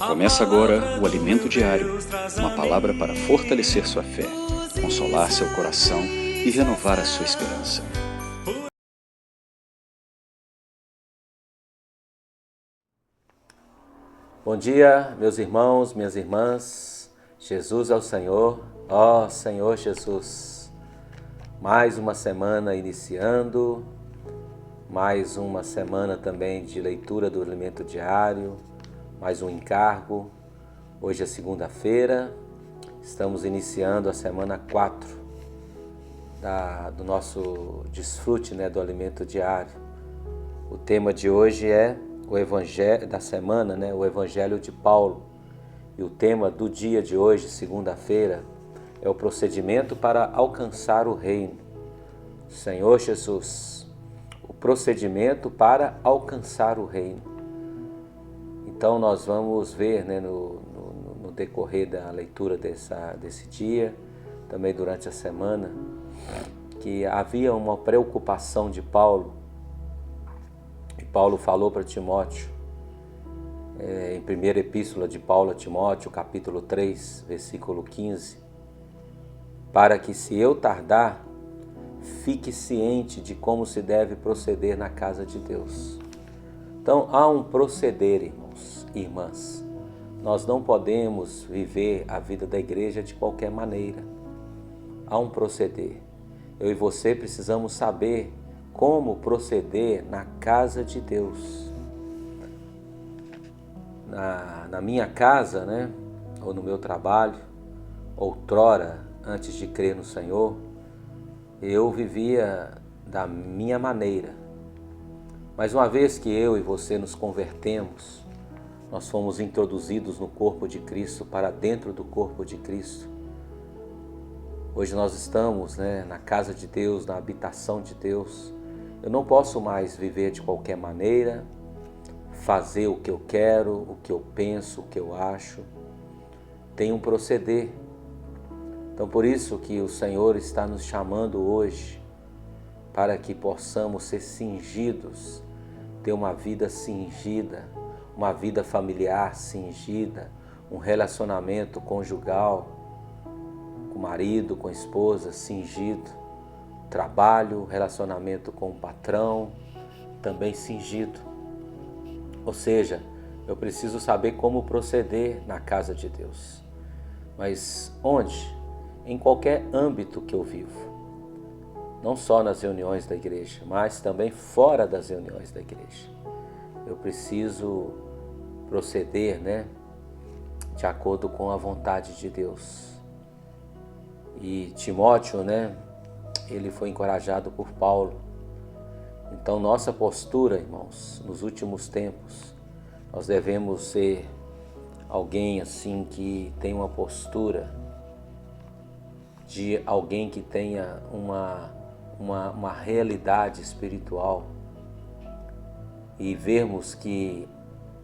Começa agora o Alimento Diário, uma palavra para fortalecer sua fé, consolar seu coração e renovar a sua esperança. Bom dia, meus irmãos, minhas irmãs. Jesus é o Senhor, ó Senhor Jesus. Mais uma semana iniciando, mais uma semana também de leitura do Alimento Diário, mais um encargo. Hoje é segunda-feira, estamos iniciando a semana 4 do nosso desfrute, do Alimento Diário. O tema de hoje é o Evangelho da semana, o Evangelho de Paulo. E o tema do dia de hoje, segunda-feira, é o procedimento para alcançar o reino. Senhor Jesus, o procedimento para alcançar o reino. Então nós vamos ver no decorrer da leitura desse dia, também durante a semana, que havia uma preocupação de Paulo. E Paulo falou para Timóteo, em primeira epístola de Paulo a Timóteo, capítulo 3, versículo 15, para que se eu tardar, fique ciente de como se deve proceder na casa de Deus. Então há um proceder, irmãos e irmãs. Nós não podemos viver a vida da igreja de qualquer maneira. Há um proceder. Eu e você precisamos saber como proceder na casa de Deus. Na minha casa, ou no meu trabalho, outrora, antes de crer no Senhor, eu vivia da minha maneira. Mas uma vez que eu e você nos convertemos, nós fomos introduzidos no corpo de Cristo, para dentro do corpo de Cristo. Hoje nós estamos na casa de Deus, na habitação de Deus. Eu não posso mais viver de qualquer maneira, fazer o que eu quero, o que eu penso, o que eu acho. Tem um proceder. Então por isso que o Senhor está nos chamando hoje, para que possamos ser cingidos, ter uma vida cingida, uma vida familiar cingida, um relacionamento conjugal, com o marido, com a esposa cingido, trabalho, relacionamento com o patrão, também cingido. Ou seja, eu preciso saber como proceder na casa de Deus. Mas onde? Em qualquer âmbito que eu vivo. Não só nas reuniões da igreja, mas também fora das reuniões da igreja. Eu preciso proceder, de acordo com a vontade de Deus. E Timóteo, ele foi encorajado por Paulo. Então nossa postura, irmãos, nos últimos tempos, nós devemos ser alguém assim que tem uma postura de alguém que tenha uma realidade espiritual, e vermos que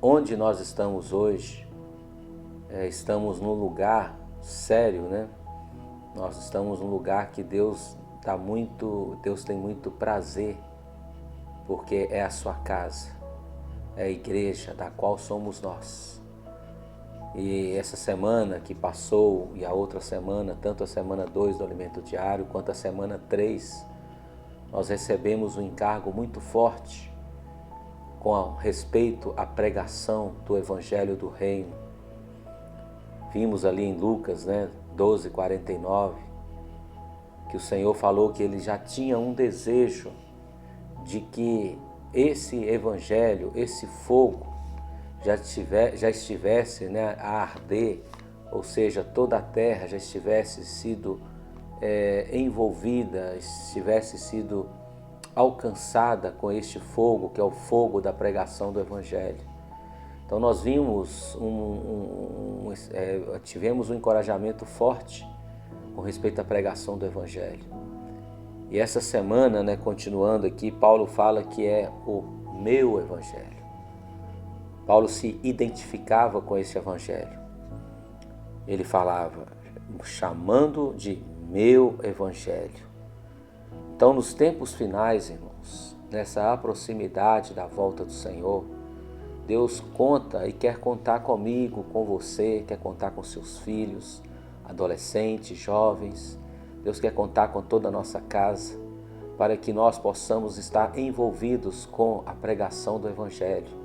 onde nós estamos hoje, estamos num lugar sério, Nós estamos num lugar que Deus tem muito prazer, porque é a sua casa, é a igreja da qual somos nós. E essa semana que passou e a outra semana, tanto a semana 2 do Alimento Diário quanto a semana 3, nós recebemos um encargo muito forte com respeito à pregação do Evangelho do Reino. Vimos ali em Lucas 12:49, que o Senhor falou que Ele já tinha um desejo de que esse Evangelho, esse fogo, já estivesse a arder, ou seja, toda a terra já estivesse sido envolvida, estivesse sido alcançada com este fogo, que é o fogo da pregação do Evangelho. Então nós vimos tivemos um encorajamento forte com respeito à pregação do Evangelho. E essa semana, continuando aqui, Paulo fala que é o meu Evangelho. Paulo se identificava com esse Evangelho. Ele falava, chamando de meu Evangelho. Então, nos tempos finais, irmãos, nessa proximidade da volta do Senhor, Deus conta e quer contar comigo, com você, quer contar com seus filhos, adolescentes, jovens. Deus quer contar com toda a nossa casa, para que nós possamos estar envolvidos com a pregação do Evangelho.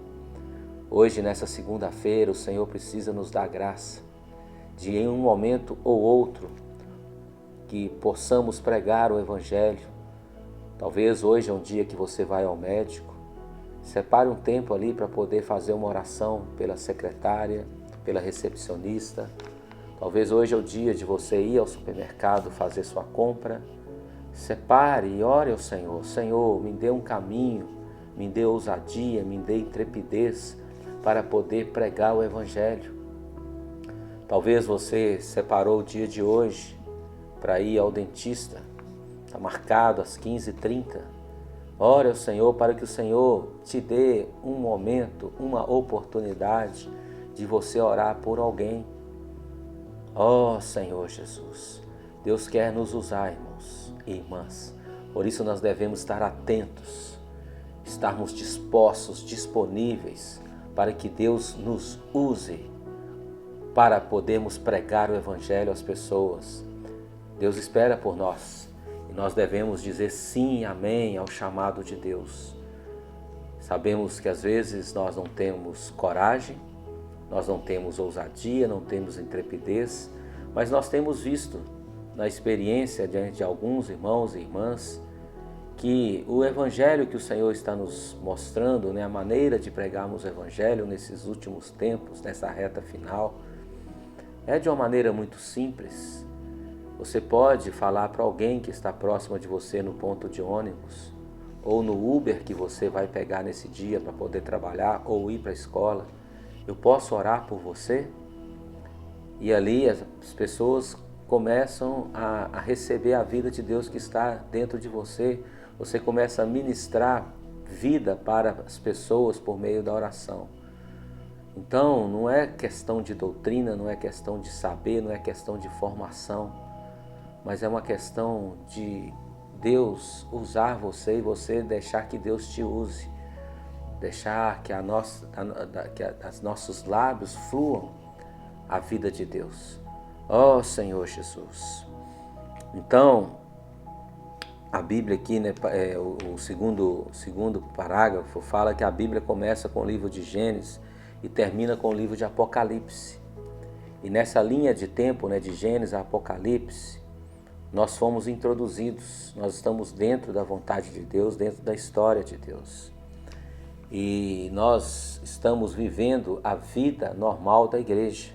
Hoje, nessa segunda-feira, o Senhor precisa nos dar graça de, em um momento ou outro, que possamos pregar o Evangelho. Talvez hoje é um dia que você vai ao médico. Separe um tempo ali para poder fazer uma oração pela secretária, pela recepcionista. Talvez hoje é o dia de você ir ao supermercado fazer sua compra. Separe e ore ao Senhor. Senhor, me dê um caminho, me dê ousadia, me dê intrepidez para poder pregar o Evangelho. Talvez você separou o dia de hoje para ir ao dentista. Está marcado às 15h30. Ore ao Senhor para que o Senhor te dê um momento, uma oportunidade de você orar por alguém. Ó Senhor Jesus, Deus quer nos usar, irmãos e irmãs. Por isso nós devemos estar atentos, estarmos dispostos, disponíveis, para que Deus nos use para podermos pregar o Evangelho às pessoas. Deus espera por nós. E nós devemos dizer sim, amém ao chamado de Deus. Sabemos que às vezes nós não temos coragem, nós não temos ousadia, não temos intrepidez, mas nós temos visto na experiência diante de alguns irmãos e irmãs que o Evangelho que o Senhor está nos mostrando, a maneira de pregarmos o Evangelho nesses últimos tempos, nessa reta final, é de uma maneira muito simples. Você pode falar para alguém que está próximo de você no ponto de ônibus ou no Uber que você vai pegar nesse dia para poder trabalhar ou ir para a escola. Eu posso orar por você? E ali as pessoas começam a receber a vida de Deus que está dentro de você. Você começa a ministrar vida para as pessoas por meio da oração. Então, não é questão de doutrina, não é questão de saber, não é questão de formação, mas é uma questão de Deus usar você e você deixar que Deus te use. Deixar que os nossos lábios fluam a vida de Deus. Ó Senhor Jesus. Então, a Bíblia aqui, o segundo parágrafo, fala que a Bíblia começa com o livro de Gênesis e termina com o livro de Apocalipse. E nessa linha de tempo, de Gênesis a Apocalipse, nós fomos introduzidos, nós estamos dentro da vontade de Deus, dentro da história de Deus. E nós estamos vivendo a vida normal da igreja.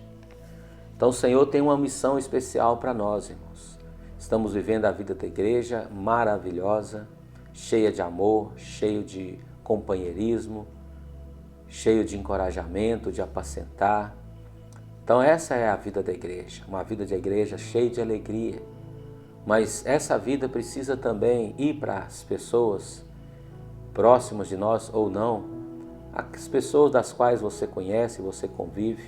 Então o Senhor tem uma missão especial para nós, irmãos. Estamos vivendo a vida da igreja maravilhosa, cheia de amor, cheio de companheirismo, cheio de encorajamento, de apacentar. Então essa é a vida da igreja, uma vida de igreja cheia de alegria. Mas essa vida precisa também ir para as pessoas próximas de nós ou não, as pessoas das quais você conhece, você convive.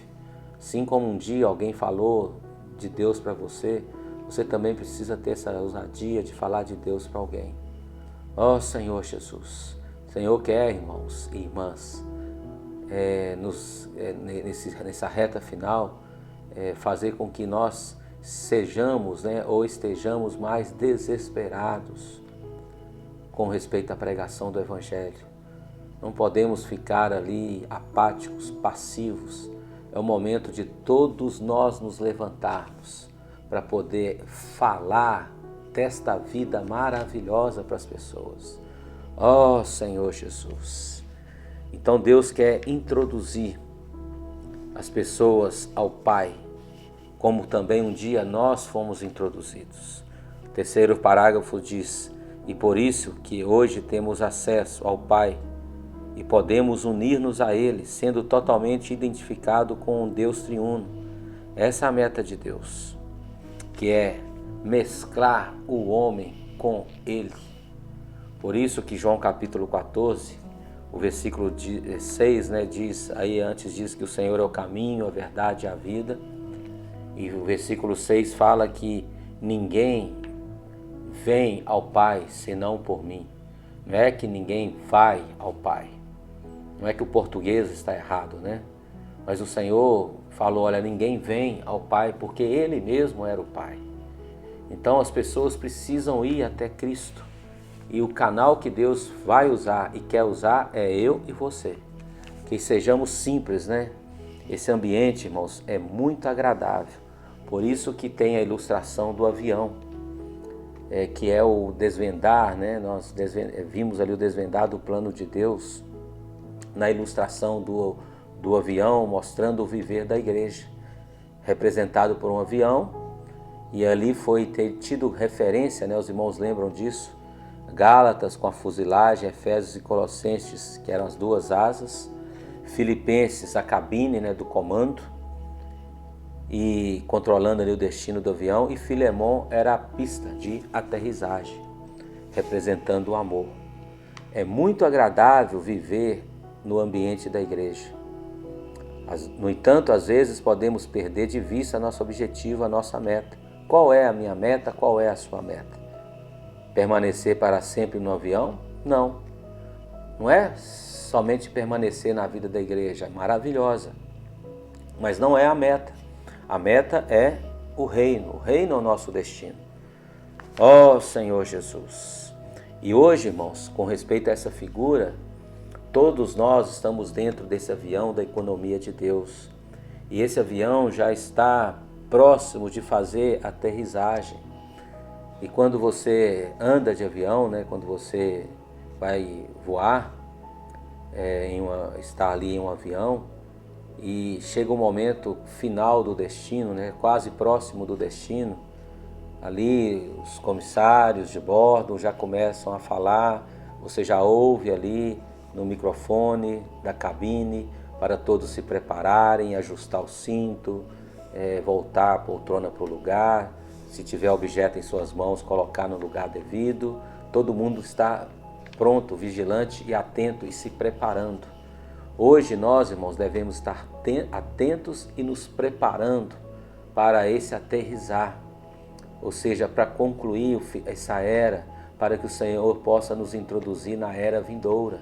Assim como um dia alguém falou de Deus para você, você também precisa ter essa ousadia de falar de Deus para alguém. Ó Senhor Jesus, o Senhor quer, irmãos e irmãs, nessa reta final, fazer com que nós sejamos, ou estejamos mais desesperados com respeito à pregação do Evangelho. Não podemos ficar ali apáticos, passivos. É o momento de todos nós nos levantarmos para poder falar desta vida maravilhosa para as pessoas. Ó Senhor Jesus! Então Deus quer introduzir as pessoas ao Pai, como também um dia nós fomos introduzidos. O terceiro parágrafo diz: e por isso que hoje temos acesso ao Pai e podemos unir-nos a Ele, sendo totalmente identificado com o Deus triuno. Essa é a meta de Deus, que é mesclar o homem com Ele. Por isso que João capítulo 14, o versículo 6, diz, aí antes diz que o Senhor é o caminho, a verdade e a vida. E o versículo 6 fala que ninguém vem ao Pai senão por mim. Não é que ninguém vai ao Pai. Não é que o português está errado, né? Mas o Senhor falou, olha, ninguém vem ao Pai porque Ele mesmo era o Pai. Então as pessoas precisam ir até Cristo. E o canal que Deus vai usar e quer usar é eu e você. Que sejamos simples, né? Esse ambiente, irmãos, é muito agradável. Por isso que tem a ilustração do avião, que é o desvendar, né? Nós vimos ali o desvendar do plano de Deus na ilustração do avião, mostrando o viver da igreja, representado por um avião. E ali foi ter tido referência, né? Os irmãos lembram disso, Gálatas com a fuselagem, Efésios e Colossenses, que eram as duas asas, Filipenses, a cabine, né, do comando, e controlando ali o destino do avião, e Filemon era a pista de aterrissagem, representando o amor. É muito agradável viver no ambiente da igreja. No entanto, às vezes podemos perder de vista nosso objetivo, a nossa meta. Qual é a minha meta? Qual é a sua meta? Permanecer para sempre no avião? Não. Não é somente permanecer na vida da igreja, maravilhosa. Mas não é a meta. A meta é o reino. O reino é o nosso destino. Ó Senhor Jesus. E hoje, irmãos, com respeito a essa figura, todos nós estamos dentro desse avião da economia de Deus. E esse avião já está próximo de fazer aterrissagem. E quando você anda de avião, né, quando você vai voar, está ali em um avião, e chega o momento final do destino, né, quase próximo do destino, ali os comissários de bordo já começam a falar, você já ouve ali no microfone da cabine para todos se prepararem, ajustar o cinto, voltar a poltrona para o lugar, se tiver objeto em suas mãos, colocar no lugar devido. Todo mundo está pronto, vigilante e atento e se preparando. Hoje nós, irmãos, devemos estar atentos e nos preparando para esse aterrissar, ou seja, para concluir essa era, para que o Senhor possa nos introduzir na era vindoura.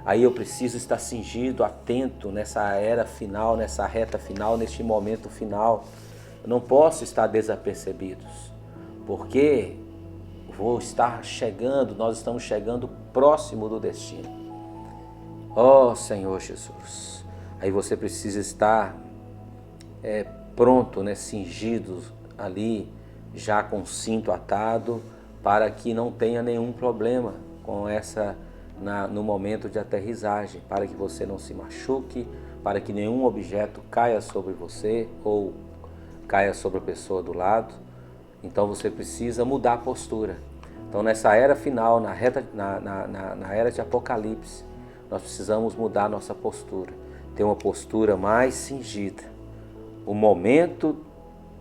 Aí eu preciso estar cingido, atento nessa era final, nessa reta final, neste momento final. Eu não posso estar desapercebido, porque vou estar chegando, nós estamos chegando próximo do destino. Ó Senhor Jesus, aí você precisa estar pronto, né, cingido ali, já com o cinto atado, para que não tenha nenhum problema com no momento de aterrissagem, para que você não se machuque, para que nenhum objeto caia sobre você ou caia sobre a pessoa do lado. Então você precisa mudar a postura. Então nessa era final, na era de Apocalipse, nós precisamos mudar a nossa postura, ter uma postura mais cingida. O momento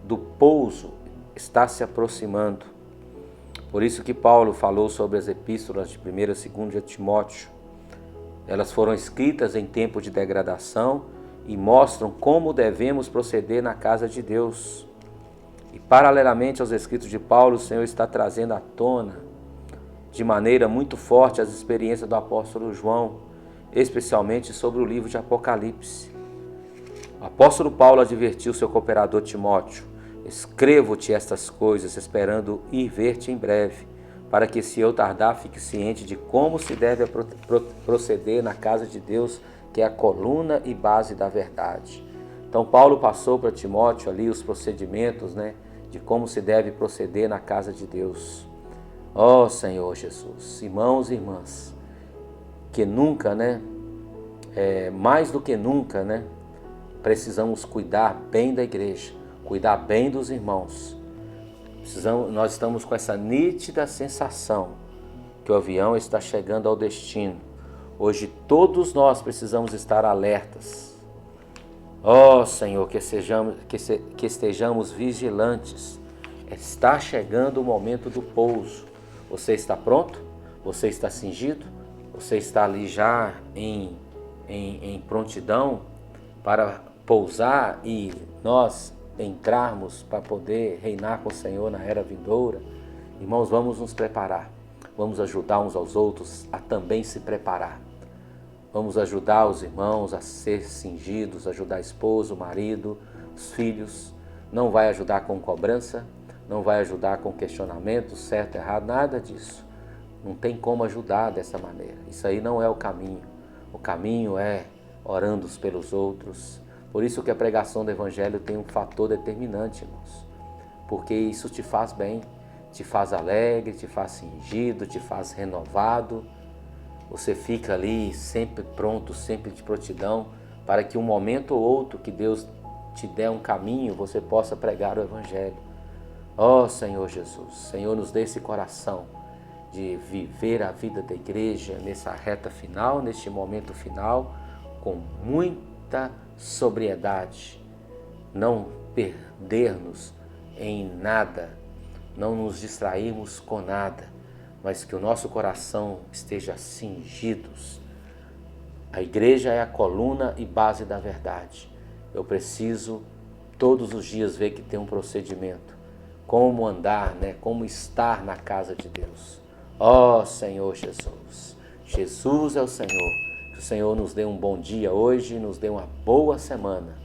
do pouso está se aproximando. Por isso que Paulo falou sobre as epístolas de 1ª e 2ª de Timóteo. Elas foram escritas em tempo de degradação e mostram como devemos proceder na casa de Deus. E paralelamente aos escritos de Paulo, o Senhor está trazendo à tona de maneira muito forte as experiências do apóstolo João, especialmente sobre o livro de Apocalipse. O apóstolo Paulo advertiu seu cooperador Timóteo: escrevo-te estas coisas, esperando ir ver-te em breve, para que, se eu tardar, fique ciente de como se deve proceder na casa de Deus, que é a coluna e base da verdade. Então Paulo passou para Timóteo ali os procedimentos, né, de como se deve proceder na casa de Deus. Ó Senhor Jesus, irmãos e irmãs, que nunca, né, mais do que nunca, né, precisamos cuidar bem da igreja, cuidar bem dos irmãos. Nós estamos com essa nítida sensação que o avião está chegando ao destino. Hoje todos nós precisamos estar alertas. Ó Senhor, que estejamos vigilantes. Está chegando o momento do pouso. Você está pronto? Você está cingido? Você está ali já em prontidão para pousar e nós entrarmos para poder reinar com o Senhor na era vindoura? Irmãos, vamos nos preparar. Vamos ajudar uns aos outros a também se preparar. Vamos ajudar os irmãos a ser cingidos, ajudar a esposa, o marido, os filhos. Não vai ajudar com cobrança, não vai ajudar com questionamento, certo, errado, nada disso. Não tem como ajudar dessa maneira. Isso aí não é o caminho. O caminho é orando uns pelos outros. Por isso que a pregação do Evangelho tem um fator determinante, irmãos. Porque isso te faz bem, te faz alegre, te faz cingido, te faz renovado. Você fica ali sempre pronto, sempre de prontidão, para que um momento ou outro que Deus te der um caminho, você possa pregar o Evangelho. Ó Senhor Jesus, Senhor, nos dê esse coração de viver a vida da igreja nessa reta final, neste momento final, com muita sobriedade, não perder-nos em nada, não nos distrairmos com nada, mas que o nosso coração esteja cingidos. A igreja é a coluna e base da verdade. Eu preciso todos os dias ver que tem um procedimento, como andar, como estar na casa de Deus. Ó Senhor Jesus, Jesus é o Senhor. Que o Senhor nos dê um bom dia hoje, nos dê uma boa semana.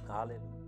Aleluia.